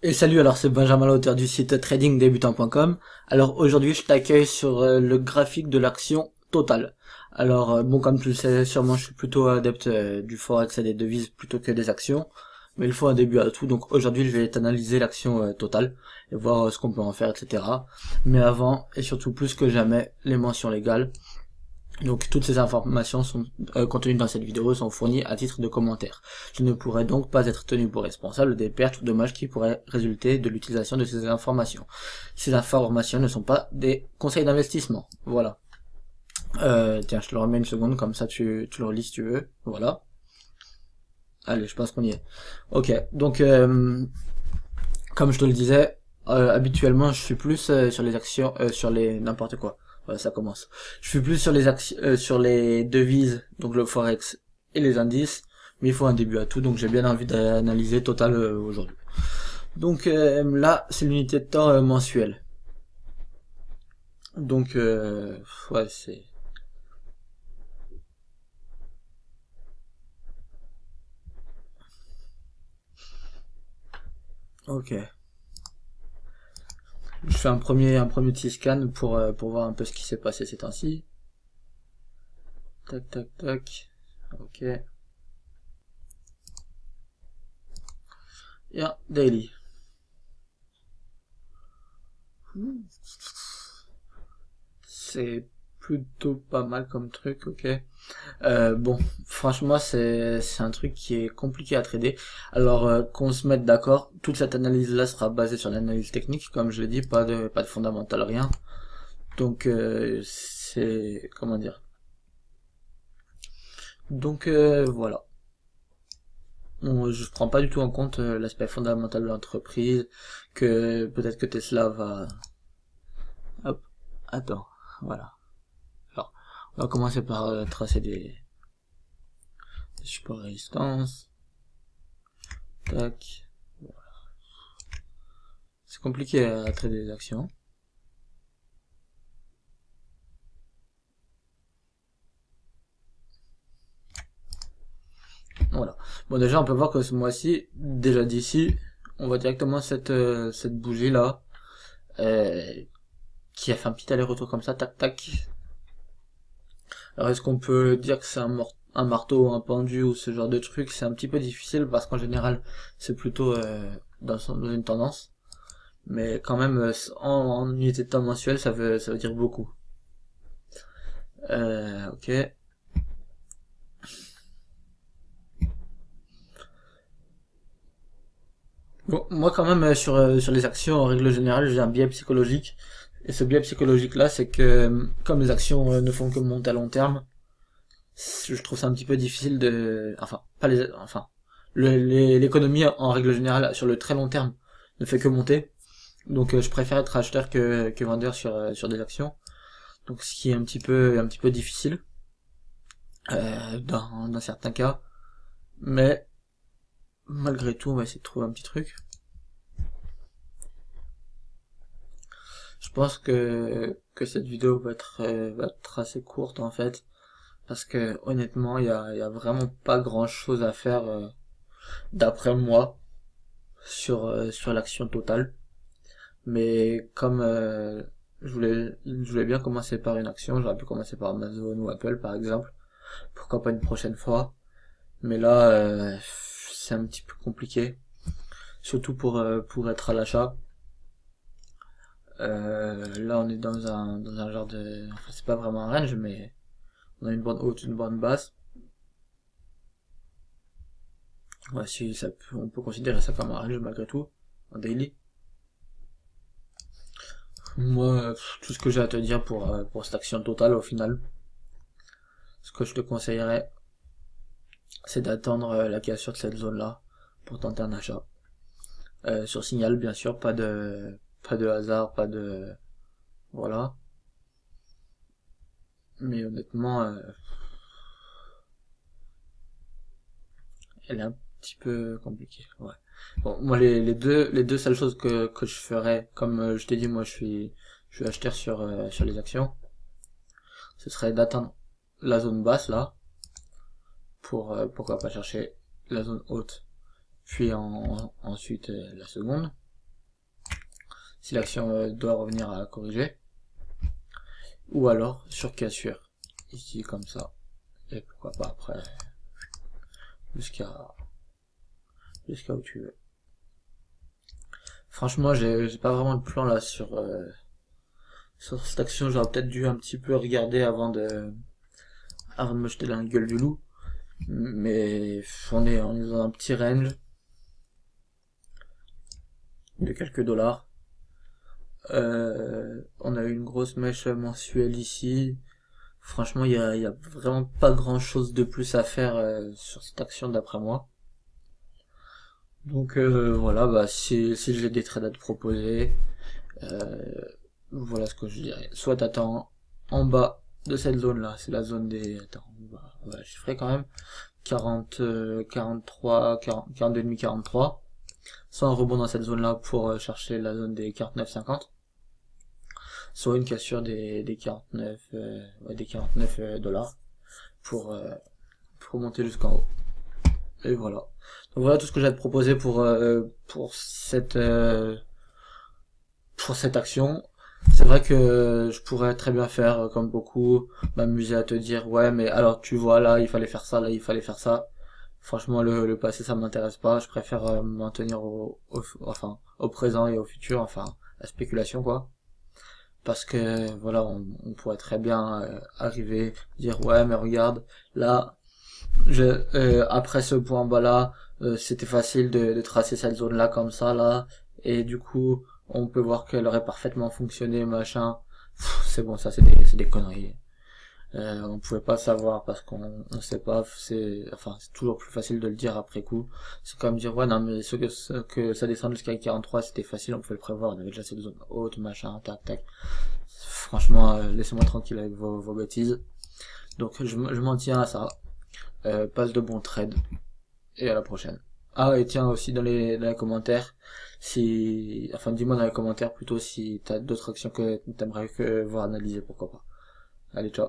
Et salut, alors c'est Benjamin, l'auteur du site tradingdebutant.com. Alors aujourd'hui je t'accueille sur le graphique de l'action totale. Alors bon, comme tu le sais sûrement, je suis plutôt adepte du forex et des devises plutôt que des actions. Mais il faut un début à tout, donc aujourd'hui je vais t'analyser l'action totale et voir ce qu'on peut en faire, etc. Mais avant, et surtout plus que jamais, les mentions légales. Donc toutes ces informations sont contenues dans cette vidéo sont fournies à titre de commentaire. Je ne pourrais donc pas être tenu pour responsable des pertes ou dommages qui pourraient résulter de l'utilisation de ces informations. Ces informations ne sont pas des conseils d'investissement. Voilà. Tiens, je te le remets une seconde, comme ça tu le relis si tu veux. Voilà. Allez, je pense qu'on y est. Ok, donc comme je te le disais, habituellement je suis plus sur les actions, sur les n'importe quoi. Voilà, ça commence. Je suis plus sur les actions, sur les devises, donc le forex et les indices, mais il faut un début à tout, donc j'ai bien envie d'analyser Total aujourd'hui. Donc là, c'est l'unité de temps mensuelle. Donc ouais, c'est ok. Je fais un premier petit scan pour voir un peu ce qui s'est passé ces temps-ci. Tac tac tac. Ok. Et un daily. C'est plutôt pas mal comme truc, ok. Bon, franchement, c'est un truc qui est compliqué à trader. Alors qu'on se mette d'accord, toute cette analyse-là sera basée sur l'analyse technique, comme je l'ai dit, pas de fondamental, rien. Donc c'est comment dire. Donc voilà. Je prends pas du tout en compte l'aspect fondamental de l'entreprise, que peut-être que Tesla va. Hop, attends, voilà. Alors, on va commencer par tracer des supports résistance. Tac. C'est compliqué à trader des actions. Voilà. Bon, déjà, on peut voir que ce mois-ci, déjà d'ici, on voit directement cette bougie là, euh, qui a fait un petit aller-retour comme ça, tac tac. Alors, est-ce qu'on peut dire que c'est un marteau, un pendu ou ce genre de truc? C'est un petit peu difficile parce qu'en général, c'est plutôt dans une tendance. Mais quand même, en unité de temps mensuelle, ça veut dire beaucoup. Ok. Bon, moi quand même sur les actions en règle générale j'ai un biais psychologique et ce biais psychologique là c'est que comme les actions ne font que monter à long terme, je trouve ça un petit peu difficile de enfin pas les enfin l'économie en règle générale sur le très long terme ne fait que monter, donc je préfère être acheteur que vendeur sur des actions, donc ce qui est un petit peu difficile dans certains cas, mais malgré tout on va essayer de trouver un petit truc. Je pense que cette vidéo va être assez courte en fait, parce que honnêtement il y a vraiment pas grand chose à faire d'après moi sur l'action totale. Mais comme je voulais bien commencer par une action, j'aurais pu commencer par Amazon ou Apple par exemple, pourquoi pas une prochaine fois. Mais là c'est un petit peu compliqué, surtout pour être à l'achat. Là on est dans un genre de, enfin c'est pas vraiment un range, mais on a une bande haute, une bande basse. Ouais, si on peut considérer ça comme un range malgré tout, en daily. Moi, tout ce que j'ai à te dire pour cette action totale au final, ce que je te conseillerais, c'est d'attendre la cassure de cette zone-là pour tenter un achat. Sur signal, bien sûr, pas de hasard, pas de, voilà. Mais honnêtement, elle est un petit peu compliquée. Ouais. Bon, moi les deux seules choses que je ferais, comme je t'ai dit, moi je suis acheteur sur les actions, ce serait d'atteindre la zone basse là, pour pourquoi pas chercher la zone haute, puis ensuite la seconde. si l'action doit revenir à corriger, ou alors sur cassure, ici comme ça, et pourquoi pas après, jusqu'à où tu veux. Franchement, j'ai pas vraiment de plan là sur cette action. J'aurais peut-être dû un petit peu regarder avant de me jeter dans la gueule du loup, mais on est dans un petit range de quelques dollars. On a eu une grosse mèche mensuelle ici. Franchement, il y a vraiment pas grand chose de plus à faire sur cette action d'après moi. Donc voilà, bah si j'ai des trades à te proposer, voilà ce que je dirais. Soit t'attends en bas de cette zone là, c'est la zone des, attends, on va chiffrer quand même, 40, 43, 40, 42,5, 43. Soit un rebond dans cette zone là pour chercher la zone des 49, 50. Soit une cassure des 49, des 49 dollars pour monter jusqu'en haut. Et voilà. Donc voilà tout ce que j'ai à te proposer pour cette action. C'est vrai que je pourrais très bien faire comme beaucoup, m'amuser à te dire ouais mais alors tu vois là il fallait faire ça, là il fallait faire ça. Franchement le passé ça m'intéresse pas, je préfère m'en tenir enfin au présent et au futur, enfin la spéculation quoi. Parce que voilà on pourrait très bien arriver dire ouais mais regarde là après ce point bas là c'était facile de tracer cette zone là comme ça là, et du coup on peut voir qu'elle aurait parfaitement fonctionné machin. C'est bon, ça c'est des conneries. On pouvait pas savoir parce qu'on sait pas, c'est toujours plus facile de le dire après coup. C'est comme dire ouais non mais que ça descend jusqu'à 43 c'était facile, on pouvait le prévoir, on avait déjà cette zone haute machin tac tac. Franchement laissez-moi tranquille avec vos bêtises. Donc je m'en tiens à ça. Passe de bons trades et à la prochaine. Ah et tiens aussi dans les commentaires, dis-moi dans les commentaires plutôt si t'as d'autres actions que t'aimerais voir analyser, pourquoi pas. Allez ciao.